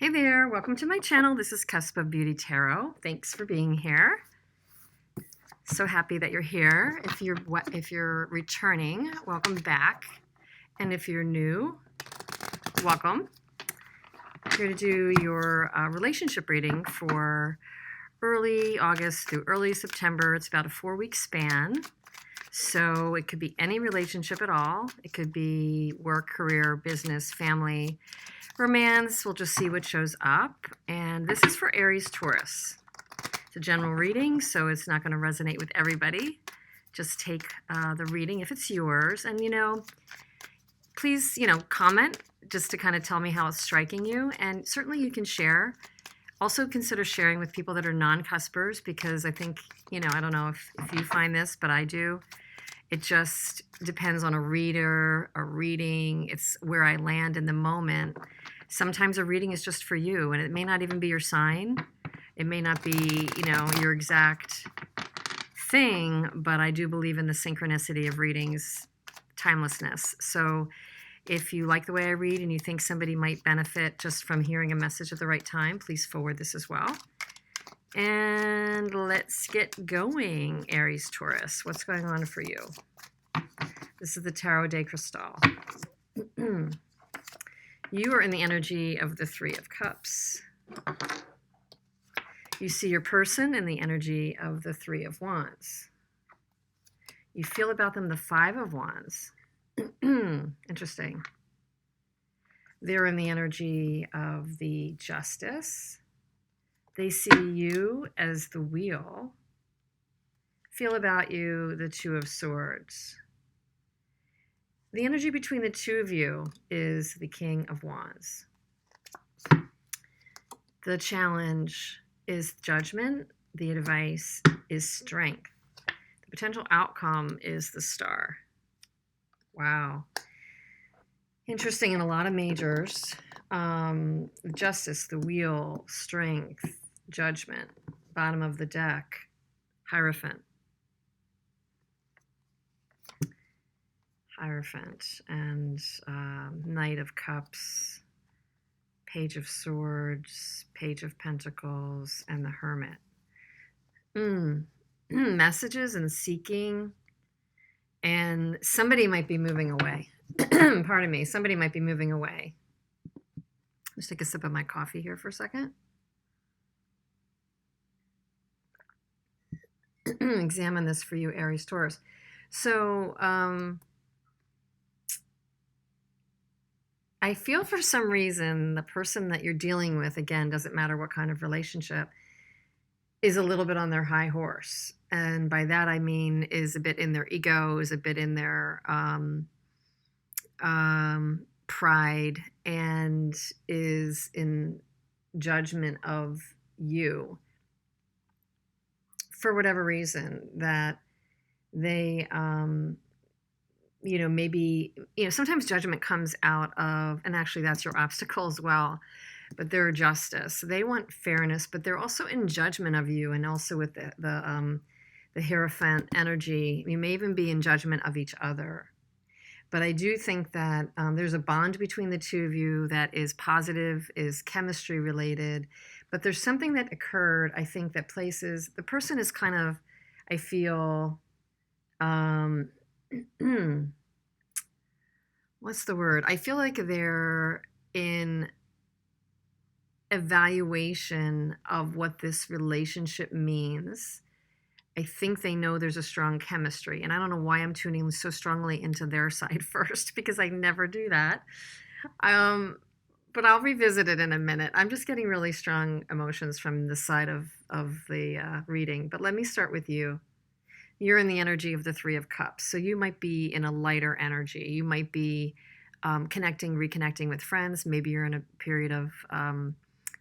Hey there, welcome to my channel. This is Cusp of Beauty Tarot. Thanks for being here. So happy that you're here. If you're returning, welcome back. And if you're new, welcome. Here to do your relationship reading for early August through early September. It's about a 4-week span. So it could be any relationship at all. It could be work, career, business, family, romance. We'll just see what shows up. And this is for Aries Taurus. It's a general reading, so it's not going to resonate with everybody. Just take the reading if it's yours. And, please, comment just to kind of tell me how it's striking you. And certainly you can share. Also consider sharing with people that are non-cuspers, because I think, I don't know if you find this, but I do. It just depends on a reader, a reading. It's where I land in the moment. Sometimes a reading is just for you, and it may not even be your sign. It may not be, your exact thing, but I do believe in the synchronicity of readings, timelessness. So if you like the way I read and you think somebody might benefit just from hearing a message at the right time, please forward this as well. And let's get going, Aries Taurus. What's going on for you? This is the Tarot de Cristal. You are in the energy of the Three of Cups. You see your person in the energy of the Three of Wands. You feel about them the Five of Wands. Interesting. They're in the energy of the Justice. They see you as the Wheel. Feel about you the Two of Swords. The energy between the two of you is the King of Wands. The challenge is judgment. The advice is strength. The potential outcome is the Star. Wow. Interesting in a lot of majors. Justice, the Wheel, strength, judgment, bottom of the deck, Hierophant. Hierophant and Knight of Cups, Page of Swords, Page of Pentacles, and the Hermit. Messages and seeking, and somebody might be moving away. Pardon me, somebody might be moving away. Let's take a sip of my coffee here for a second. Examine this for you, Aries Taurus. So, I feel for some reason the person that you're dealing with, again, doesn't matter what kind of relationship, is a little bit on their high horse. And by that I mean is a bit in their ego, is a bit in their pride, and is in judgment of you for whatever reason, that they maybe, sometimes judgment comes out of, and actually that's your obstacle as well, but they're justice. They want fairness, but they're also in judgment of you, and also with the Hierophant energy. You may even be in judgment of each other. But I do think that there's a bond between the two of you that is positive, is chemistry related, but there's something that occurred, I think, that places, the person is kind of, I feel, what's the word? I feel like they're in evaluation of what this relationship means. I think they know there's a strong chemistry, and I don't know why I'm tuning so strongly into their side first, because I never do that. But I'll revisit it in a minute. I'm just getting really strong emotions from the side of the reading. But let me start with you. You're in the energy of the Three of Cups. So you might be in a lighter energy. You might be reconnecting with friends. Maybe you're in a period of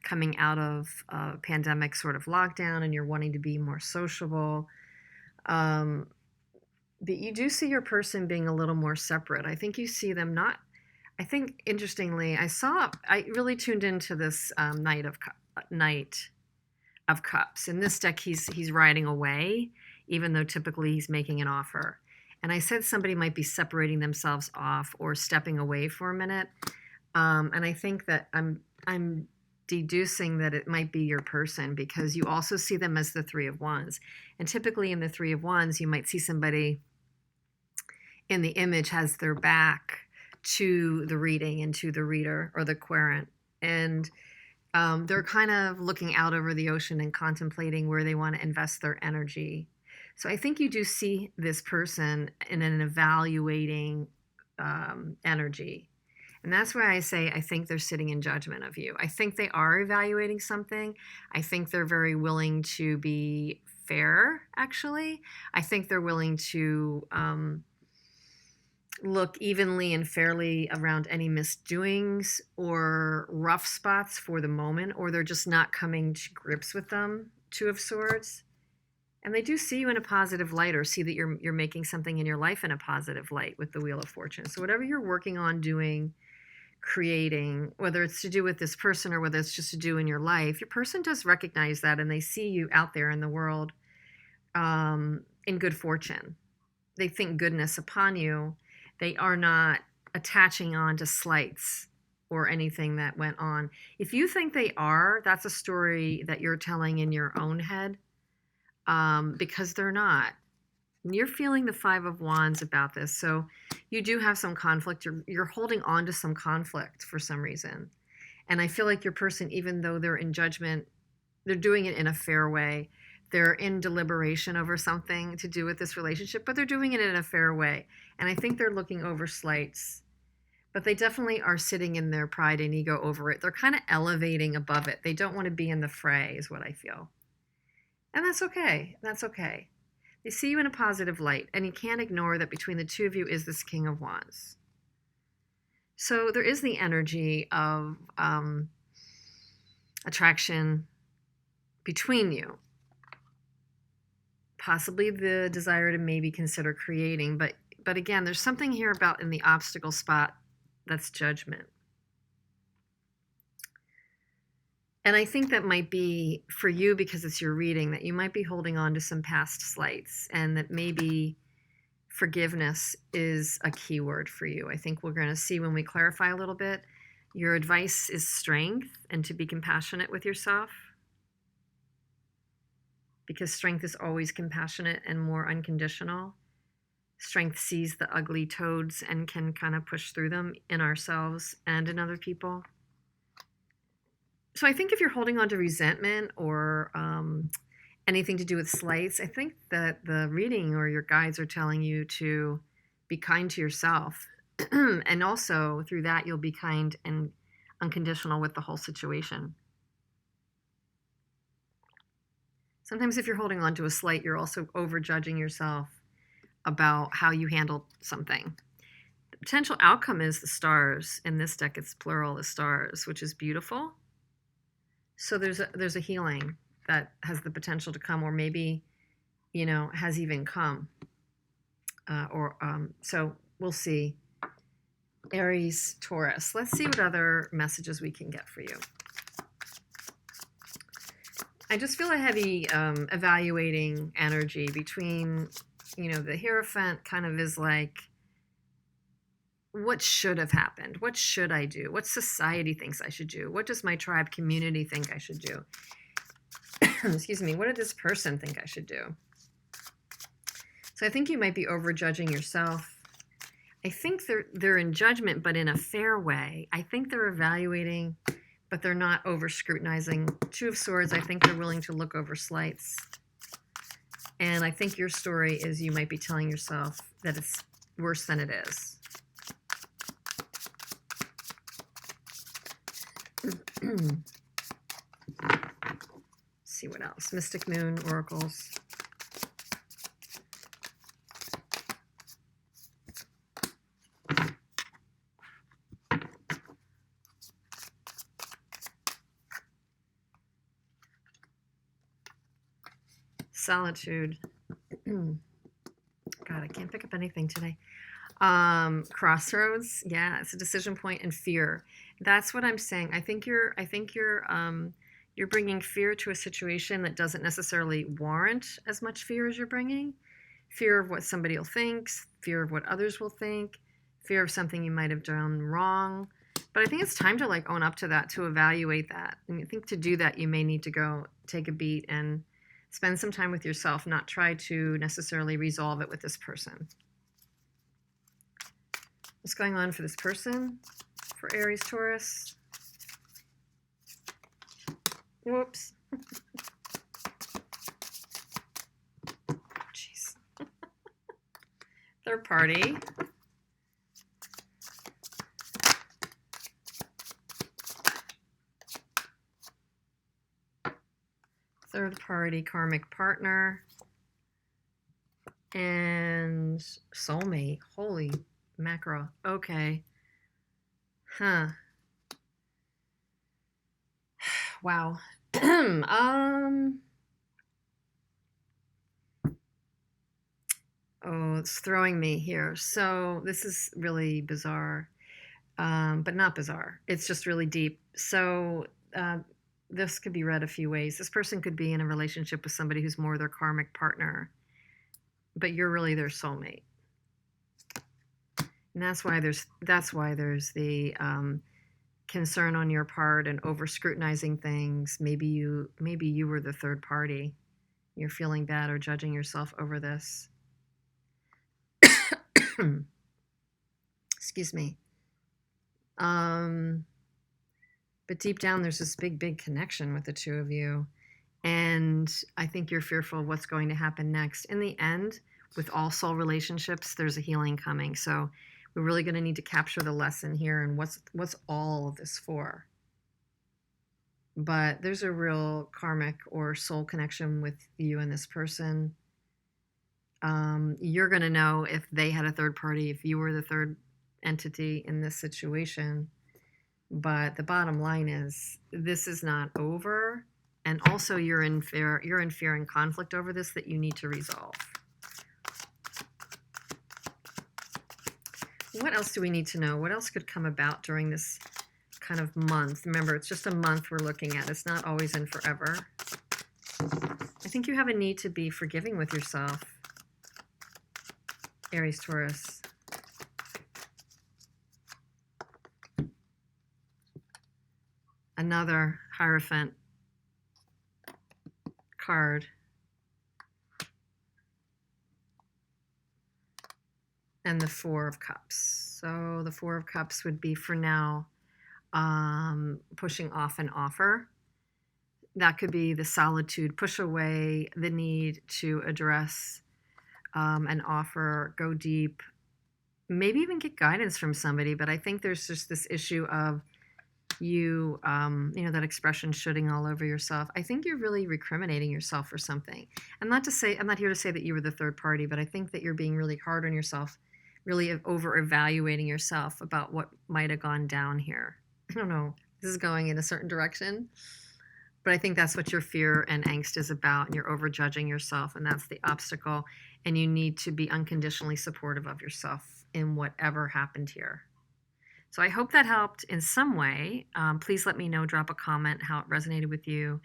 coming out of a pandemic sort of lockdown, and you're wanting to be more sociable. But you do see your person being a little more separate. I think you see them not, I think, interestingly, I really tuned into this Knight of Cups. In this deck, he's riding away, even though typically he's making an offer. And I said somebody might be separating themselves off or stepping away for a minute. And I think that I'm deducing that it might be your person, because you also see them as the Three of Wands. And typically in the Three of Wands, you might see somebody in the image has their back to the reading and to the reader or the querent. And they're kind of looking out over the ocean and contemplating where they want to invest their energy. So I think you do see this person in an evaluating energy. And that's why I say I think they're sitting in judgment of you. I think they are evaluating something. I think they're very willing to be fair, actually. I think they're willing to look evenly and fairly around any misdoings or rough spots for the moment, or they're just not coming to grips with them. Two of Swords. And they do see you in a positive light, or see that you're making something in your life in a positive light with the Wheel of Fortune. So whatever you're working on doing, creating, whether it's to do with this person or whether it's just to do in your life, your person does recognize that, and they see you out there in the world in good fortune. They think goodness upon you. They are not attaching on to slights or anything that went on. If you think they are, that's a story that you're telling in your own head, because they're not. You're feeling the Five of Wands about this. So you do have some conflict. You're holding on to some conflict for some reason. And I feel like your person, even though they're in judgment, they're doing it in a fair way. They're in deliberation over something to do with this relationship, but they're doing it in a fair way. And I think they're looking over slights, but they definitely are sitting in their pride and ego over it. They're kind of elevating above it. They don't want to be in the fray, is what I feel. And that's okay. That's okay. They see you in a positive light, and you can't ignore that between the two of you is this King of Wands. So there is the energy of attraction between you. Possibly the desire to maybe consider creating, but again, there's something here about in the obstacle spot that's judgment. And I think that might be for you, because it's your reading, that you might be holding on to some past slights, and that maybe forgiveness is a key word for you. I think we're going to see when we clarify a little bit. Your advice is strength and to be compassionate with yourself, because strength is always compassionate and more unconditional. Strength sees the ugly toads and can kind of push through them in ourselves and in other people. So I think if you're holding on to resentment or anything to do with slights, I think that the reading or your guides are telling you to be kind to yourself. And also through that, you'll be kind and unconditional with the whole situation. Sometimes if you're holding on to a slight, you're also overjudging yourself about how you handled something. The potential outcome is the stars. In this deck, it's plural, the stars, which is beautiful. So there's a healing that has the potential to come, or maybe, has even come. So we'll see. Aries, Taurus. Let's see what other messages we can get for you. I just feel a heavy evaluating energy between, the Hierophant kind of is like, what should have happened? What should I do? What society thinks I should do? What does my tribe community think I should do? Excuse me. What did this person think I should do? So I think you might be overjudging yourself. I think they're in judgment, but in a fair way. I think they're evaluating, but they're not over scrutinizing. Two of Swords, I think they're willing to look over slights. And I think your story is you might be telling yourself that it's worse than it is. See what else. Mystic Moon, Oracles. Solitude. God, I can't pick up anything today. Crossroads. Yeah, it's a decision point, and fear. That's what I'm saying. I think you're bringing fear to a situation that doesn't necessarily warrant as much fear as you're bringing. Fear of what somebody will think, fear of what others will think, fear of something you might have done wrong. But I think it's time to like own up to that, to evaluate that. And I think to do that, you may need to go take a beat and spend some time with yourself, not try to necessarily resolve it with this person. What's going on for this person, for Aries Taurus? Whoops. Jeez. Third party. Third party karmic partner. And soulmate. Holy mackerel. Okay. Huh. Wow. Oh, it's throwing me here. So this is really bizarre, but not bizarre. It's just really deep. So this could be read a few ways. This person could be in a relationship with somebody who's more their karmic partner, but you're really their soulmate. And that's why there's the concern on your part and over scrutinizing things. Maybe you were the third party. You're feeling bad or judging yourself over this. Excuse me. But deep down, there's this big connection with the two of you. And I think you're fearful of what's going to happen next. In the end, with all soul relationships, there's a healing coming. So we're really going to need to capture the lesson here and what's all of this for. But there's a real karmic or soul connection with you and this person. You're going to know if they had a third party, if you were the third entity in this situation. But the bottom line is this is not over. And also you're in fear and conflict over this that you need to resolve. What else do we need to know? What else could come about during this kind of month? Remember, it's just a month we're looking at. It's not always and forever. I think you have a need to be forgiving with yourself, Aries Taurus. Another Hierophant card. And the Four of Cups. So the Four of Cups would be, for now, pushing off an offer. That could be the solitude, push away the need to address an offer, go deep, maybe even get guidance from somebody. But I think there's just this issue of you know, that expression, shooting all over yourself. I think you're really recriminating yourself for something. I'm not here to say that you were the third party, but I think that you're being really hard on yourself, really over evaluating yourself about what might have gone down here. I don't know. This is going in a certain direction, but I think that's what your fear and angst is about, and you're over judging yourself, and that's the obstacle. And you need to be unconditionally supportive of yourself in whatever happened here. So I hope that helped in some way. Please let me know, drop a comment how it resonated with you.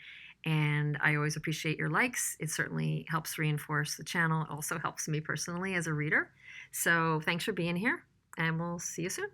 And I always appreciate your likes. It certainly helps reinforce the channel. It also helps me personally as a reader. So thanks for being here, and we'll see you soon.